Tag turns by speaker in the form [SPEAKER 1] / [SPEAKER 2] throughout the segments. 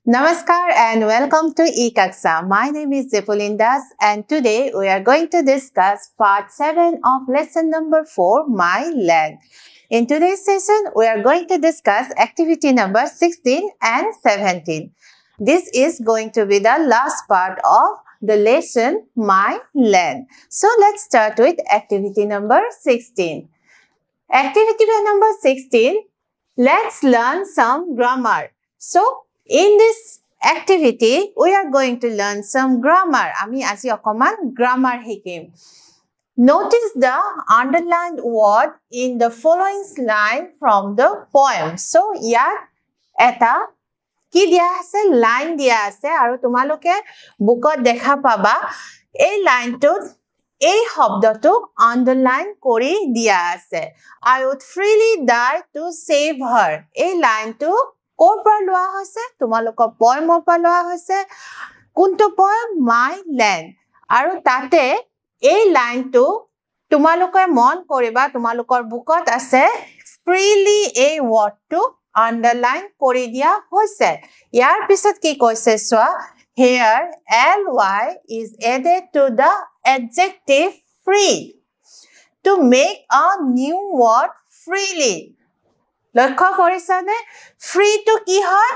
[SPEAKER 1] Namaskar and welcome to eKaksha. My name is Zepolindas and today we are going to discuss part 7 of lesson number 4, My Land. In today's session, we are going to discuss activity number 16 and 17. This is going to be the last part of the lesson, My Land. So let's start with activity number 16. Activity number 16, let's learn some grammar. So, in this activity, we are going to learn some grammar. Ami aji okoman grammar hikim. Notice the underlined word in the following line from the poem. So, yat eta ki dia ase line dia ase aru tumaloke bookot dekha paba ei line tut এই শব্দটো underline কৰি দিয়া আছে I would freely die to save her এই লাইনটো কৰ পৰা লোৱা হৈছে তোমালোকৰ পয়েমৰ পৰা লোৱা হৈছে কোনটো পয়েম My Land আৰু তাতে এই লাইনটো তোমালোকে মন কৰিবা তোমালোকৰ বুকত আছে freely এই wordটো underline কৰি দিয়া হৈছে ইয়াৰ পিছত কি কৈছে চোৱা Here, ly is added to the adjective free to make a new word freely. লক্ষ্য কৰিছানে? Free to কি হয়?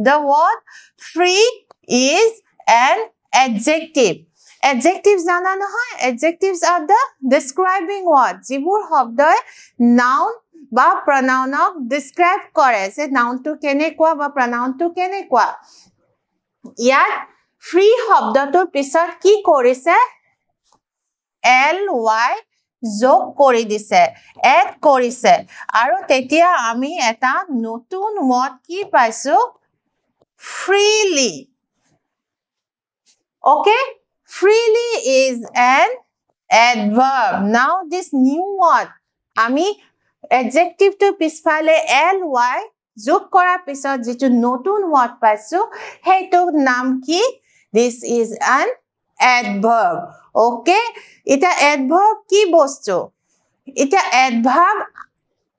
[SPEAKER 1] The word free is an adjective. Adjectives জানা নহয়? Adjectives are the describing word. যিবোৰ শব্দই noun বা pronounক describe কৰে যে nounটো কেনেকুৱা বা pronounটো কেনেকুৱা ইয়াত free শব্দটোৰ পিছত কি কৰিছে ly যোগ কৰি দিছে add কৰিছে আৰু তেতিয়া আমি এটা নতুন word কি পাইছো freely okay freely is an adverb now this new word আমি adjective to পিছফালে ly যোগ কৰাৰ পিছত যেটো নতুন word পাইছো হেইটো নাম কি this is an adverb okay এটা adverb কি বস্তু এটা adverb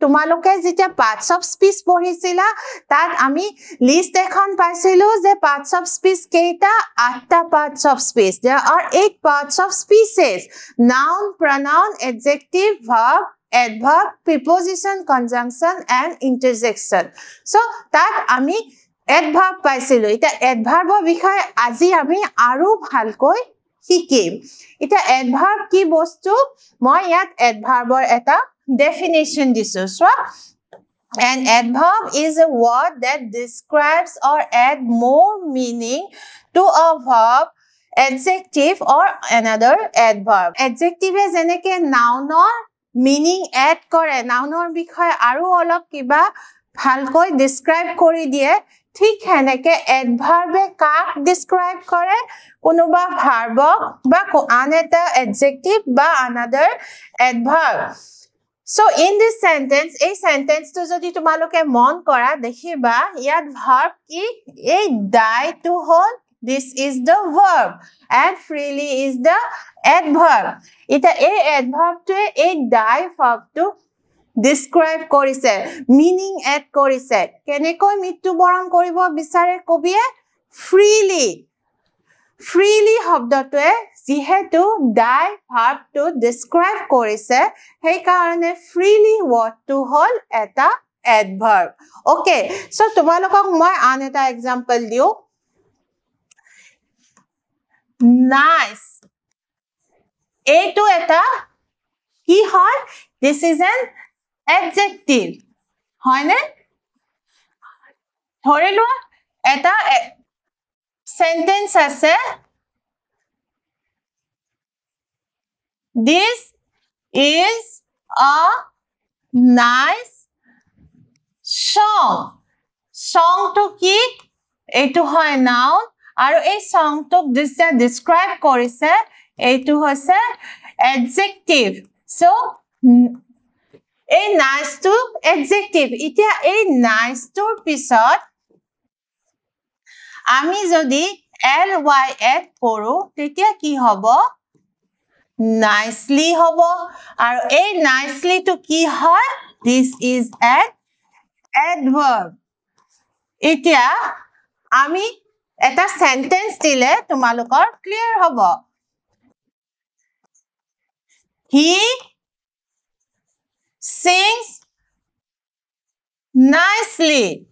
[SPEAKER 1] তোমালোকে যেটা parts of speech পঢ়িছিলা তাত আমি লিষ্ট এখন পাইছিলো যে parts of speech কেইটা 8টা parts of speech there are 8 parts of speeches noun pronoun adjective verb adverb preposition conjunction and interjection so that ami adverb paisilo eta adverb বিষয়ে আজি আমি আৰু ভালকৈ শিকিম এটা adverb কি বস্তু মই ইয়াত adverb এটা definition দিছো so an adverb is a word that describes or add more meaning to a verb adjective or another adverb adjective is jeneke noun or meaning add কৰে নাউনৰ বিষয়ে আৰু অলপ কিবা ভালকৈ describe কৰি দিয়ে ঠিক হেনেকে adverb এ কাক describe কৰে কোনোবা verb বা আন এটা adjective বা another adverb so in this sentence এই sentence to যদি তোমালোকে মন কৰা দেখিবা ইয়াত verb কি এই die to hold This is the verb and freely is the adverb. Ita a adverb to a die verb to describe korise, meaning add korise. Kenekoi mittu boron koribo bisare kobiye freely. Freely hobdo to a jihetu die verb to describe korise. Hei karone freely word to hold eta adverb. Okay, so tumalokok moi an eta example diu. Nice. Eto eta ki hoy this is an adjective. Hoy ne? Thore lo eta sentence ase This is a nice song. Song to ki eto hoy noun আৰু এই সংটোক যেটা describe কৰিছে এইটো হৈছে adjective so এই nice to adjective এতিয়া এই nice toৰ পিছত আমি যদি ly add কৰো তেতিয়া কি হ'ব nicely হ'ব আৰু এই nicely to কি হয় this is an adverb এতিয়া আমি এটা সেন্টেন্স দিলে তোমালোকৰ ক্লিয়াৰ হ'ব he sings nicely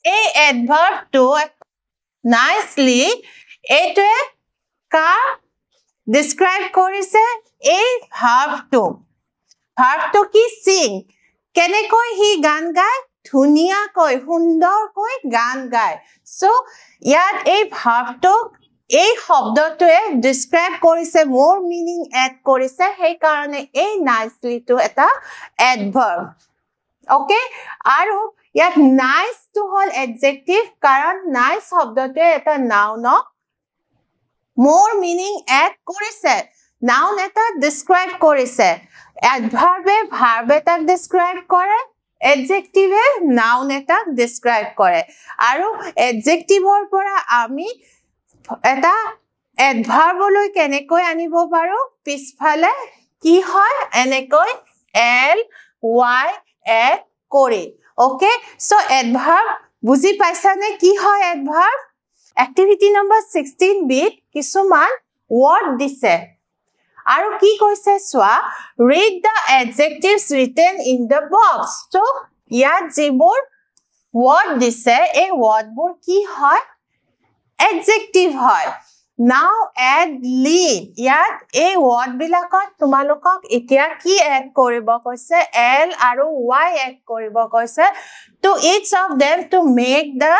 [SPEAKER 1] a adverb to nicely এটোৱে কা describe কৰিছে এই verb to কি sing কেনেকৈ হি গান গায় ধুনিয়াকৈ সুন্দৰকৈ গান গায় সো ইয়াত এই verb to এই শব্দটোৱে describe কৰিছে more meaning add কৰিছে সেই কাৰণে এই nicely to এটা adverb okay আৰু ইয়াত nice to হল adjective কাৰণ nice শব্দটোৱে এটা noun more meaning add কৰিছে noun এটা describe কৰিছে adverb এ verb এটা describe কৰে adjective এ noun এটা describe কৰে আৰু adjective ৰ পৰা আমি এটা adverb লৈ কেনেকৈ আনিব পাৰো পিছফালে কি হয় এনেকৈ l y add কৰি okay so adverb বুজি পাইছানে কি হয় adverb activity number 16 bit কিছুমান word দিছে আৰু কি কৈছে সোৱা read the adjectives written in the box so ইয়াত যিবোৰ word দিছে এই word বোৰ কি হয় adjective হয় now add lead ইয়াত এই word বিলাকত তোমালোকক এতিয়া কি add কৰিব কৈছে l আৰু y add কৰিব কৈছে to each of them to make the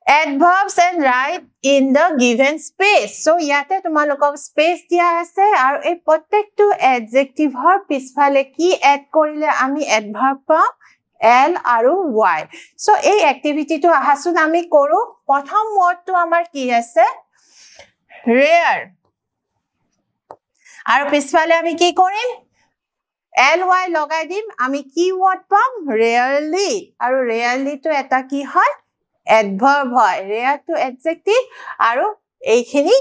[SPEAKER 1] adverbs and write in the given space so ইয়াতে তোমালোকক space দিয়া আছে আৰু এই প্ৰত্যেকটো adjective হৰ পিছফালে কি add কৰিলে আমি adverb পাম l আৰু y so এই activity টো আহাসুন আমি কৰো প্ৰথম word টো আমাৰ কি আছে rare আৰু পিছফালে আমি কি কৰিম ly লগাই দিম আমি কি word পাম rarely আৰু rarely টো এটা কি হয় adverb হয় rare to adjective আৰু এইখিনি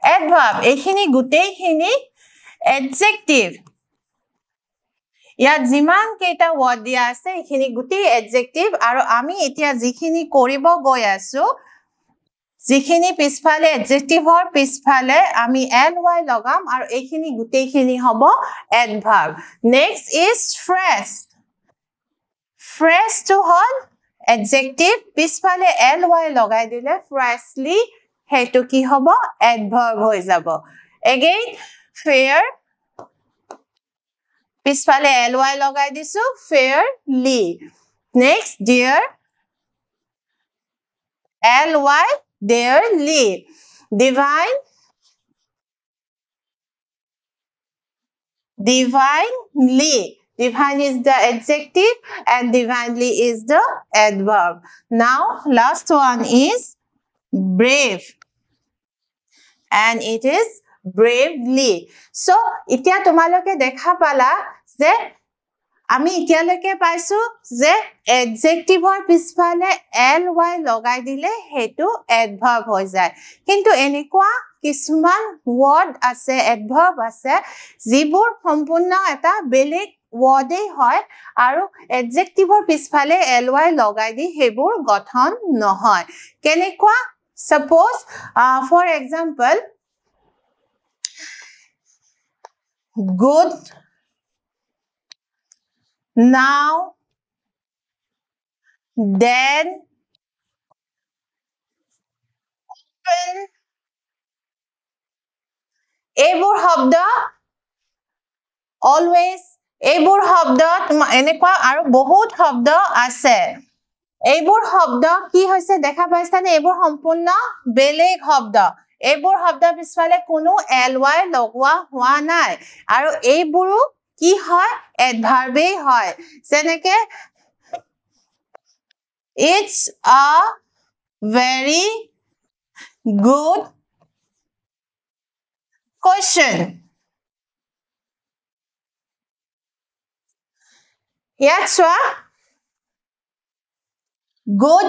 [SPEAKER 1] adverb এইখিনি গুটেইখিনি adjective ইয়াত যিমান কেইটা word দিয়া আছে এইখিনি গুটেই adjective আৰু আমি এতিয়া যিখিনি কৰিব গৈ আছো যিখিনি পিছফালে adjective হৰ পিছফালে আমি ly লগাম আৰু এইখিনি গুটেইখিনি হ'ব adverb next is fresh fresh to hall adjective পিছফালে ly লগাই দিলে freshly হেতু কি হ'ব adverb হৈ যাব again fair পিছফালে ly লগাই দিছো fairly next dear ly dearly divine divinely divine is the adjective and divinely is the adverb now last one is brave and it is bravely so itia tomaloke dekha pala je আমি ইতিয়ালৈকে পাইছো যে adjective Har পিছফালে ly লগাই দিলে হেতু adverb হৈ যায় কিন্তু এনেকুৱা কিছুমান word আছে adverb আছে যিবোৰ সম্পূৰ্ণ এটা বেলেগ word হয় আৰু adjective হৰ পিছফালে ly লগাই দি হেবোৰ গঠন নহয় কেনেকুৱা suppose for example good now then open এইবোৰ শব্দ always এইবোৰ শব্দ এনেকুৱা আৰু বহুত শব্দ আছে এইবোৰ শব্দ কি হৈছে দেখা পাইছানে এইবোৰ সম্পূৰ্ণ বেলেগ শব্দ এইবোৰ শব্দ পিছফালে কোনো ly লগোৱা হোৱা নাই আৰু এইবোৰো কি হয় adverb হয় যেনেকে it's a very good question ইয়াত চোৱা good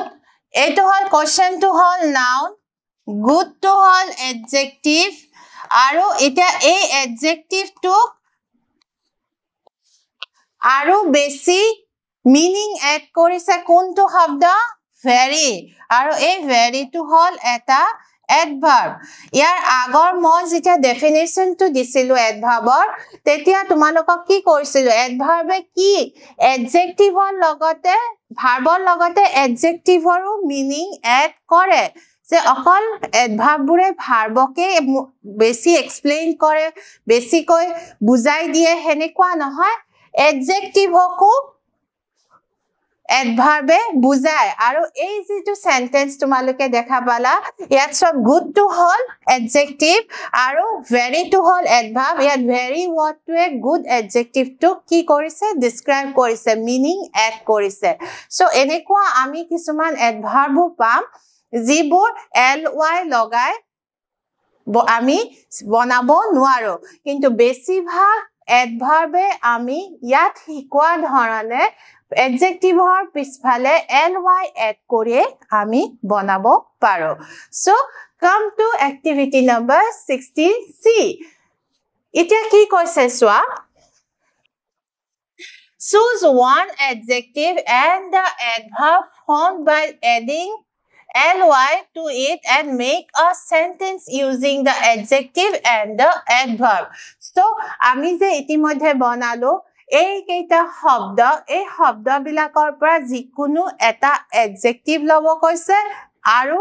[SPEAKER 1] এটো হল question to hall noun good to hall adjective আৰু এটা এই adjective to আৰু বেছি meaning add কৰিছে কোনটো শব্দ very আৰু এই very to হল এটা adverb ইয়াৰ আগৰ মই যেতিয়া definition to দিছিলো adverbৰ তেতিয়া তোমালোকক কি কৰিছিলো adverb কি adjective ৰ লগতে verbৰ লগতে adjective ৰো meaning add কৰে যে অকল adverb বুৰে verbকে বেছি explain কৰে বেছিকৈ বুজাই দিয়ে হেনেকুৱা নহয় adjective হকো adverb বুজায় আৰু এই যেটো sentence তোমালোকে দেখা পালা ইয়াত সব good to হল adjective আৰু very to হল adverb ইয়াত very word to a good adjective to কি কৰিছে describe কৰিছে meaning add কৰিছে so এনেকুৱা আমি কিছুমান adverb পাম যিবোৰ ly লগাই আমি বনাব নোৱাৰো কিন্তু বেছিভাগ adverb আমি ইয়াত শিকোৱা ধৰণে adjective হৰ পিছফালে ly add কৰি আমি বনাব পাৰো so come to activity number 16c এতিয়া কি কৈছে সোৱা choose one adjective and the adverb formed by adding ly to it and make a sentence using the adjective and the adverb so আমি যে ইতিমধ্যে বনালো এই কেইটা শব্দ এই শব্দ বিলাকৰ পৰা যিকোনো এটা adjective লব কৈছে আৰু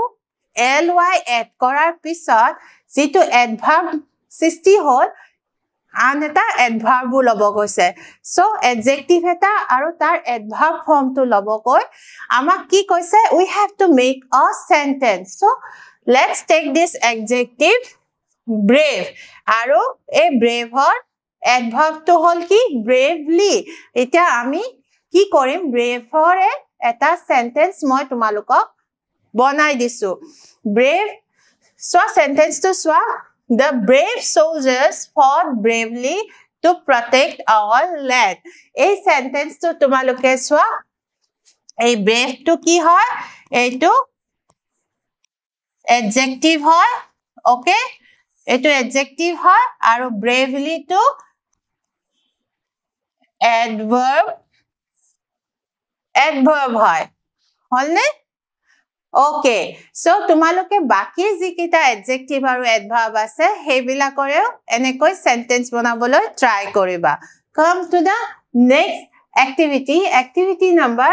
[SPEAKER 1] ly add কৰাৰ পিছত যেটো adverb সৃষ্টি হল আন এটা adverb লব কৈছে so adjective এটা আৰু তাৰ adverb form টো লব কৈ আমাক কি কৈছে we have to make a sentence so let's take this adjective brave আৰু এই brave হৰ adverb to হল কি bravely এতিয়া আমি কি কৰিম brave হৰে এটা sentence মই তোমালোকক বনাই দিছো brave so sentence to সোৱা the brave soldiers fought bravely to protect our land এই sentence to তোমালোকে সোৱা এই brave to কি হয় এইটো adjective হয় okay এইটো adjective হয় আৰু bravely to adverb হয় হলনে okay so তোমালোকে বাকি যিকিটা adjective আৰু adverb আছে হেবিলাকৰেও এনেকৈ sentence বনাবলৈ try কৰিবা come to the next activity number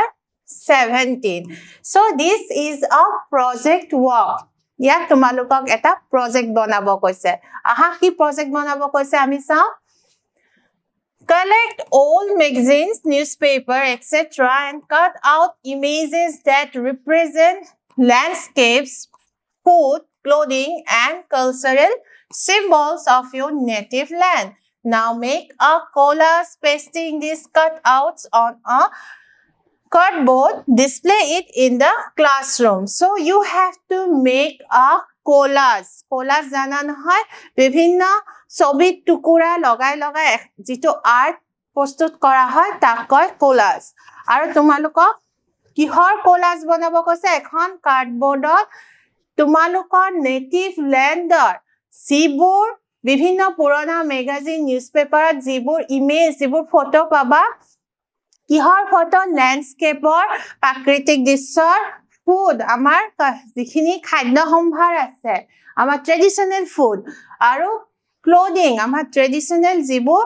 [SPEAKER 1] 17 so this is a project work ইয়াত তোমালোকক এটা project বনাব কৈছে আহা কি project বনাব কৈছে আমি চাও collect old magazines newspaper etc and cut out images that represent landscapes food clothing and cultural symbols of your native land now make a collage pasting these cutouts on a cardboard display it in the classroom so you have to make a collage জানা নহয় বিভিন্ন ছবি টুকুৰা লগাই লগাই যেটো art প্ৰস্তুত কৰা হয় তাক কয় collage আৰু তোমালোকক কিহৰ collage বনাব কৈছে এখন কাৰ্ডবৰ্ডত তোমালোকৰ নেটিভ ল্যান্ডৰ যিবোৰ বিভিন্ন পুৰণা মেগাজিন নিউজপেপাৰত যিবোৰ ইমেজ যিবোৰ ফটো পাবা কিহৰ ফটো ল্যান্ডস্কেপৰ প্ৰাকৃতিক দৃশ্যৰ ফুড আমাৰ যিখিনি খাদ্য সম্ভাৰ আছে আমাৰ ট্ৰেডিশনাল ফুড আৰু ক্লোথিং আমাৰ ট্ৰেডিশনাল যিবোৰ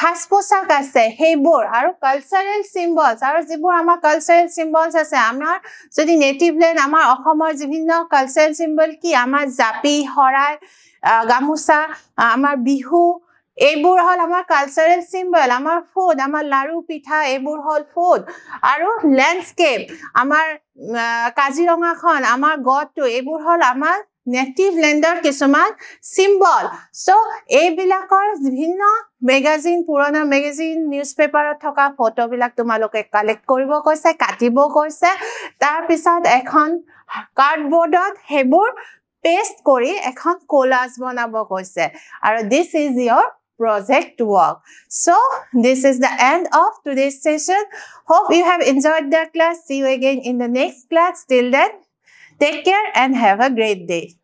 [SPEAKER 1] হাস পোছাক আছে হেবোৰ আৰু কালচাৰেল সিম্বলস আৰু যিবোৰ আমাৰ কালচাৰেল সিম্বলস আছে আমাৰ যদি নেটিভ ল্যান্ড আমাৰ অসমৰ বিভিন্ন কালচাৰেল সিম্বল কি আমাৰ জাপি হৰাই গামুছা আমাৰ বিহু এইবোৰ হল আমাৰ কালচাৰেল সিম্বল আমাৰ ফুড আমাৰ লাৰু পিঠা এইবোৰ হল ফুড আৰু ল্যান্ডস্কেপ আমাৰ কাজিৰঙাখন আমাৰ গটো এইবোৰ হল আমাৰ নেটিভ ল্যান্ডৰ কিছুমান সিম্বল সো এইবিলাকৰ বিভিন্ন মেগাজিন পুৰণা মেগাজিন নিউজপেপাৰত থকা ফটো বিলাক তোমালোকে কালেক্ট কৰিব কৈছে কাটিব কৈছে তাৰ পিছত এখন কাৰ্ডবৰ্ডত হেবোৰ পেস্ট কৰি এখন কোলাজ বনাব কৈছে আৰু this is your project work so this is the end of today's session hope you have enjoyed the class see you again in the next class till then take care and have a great day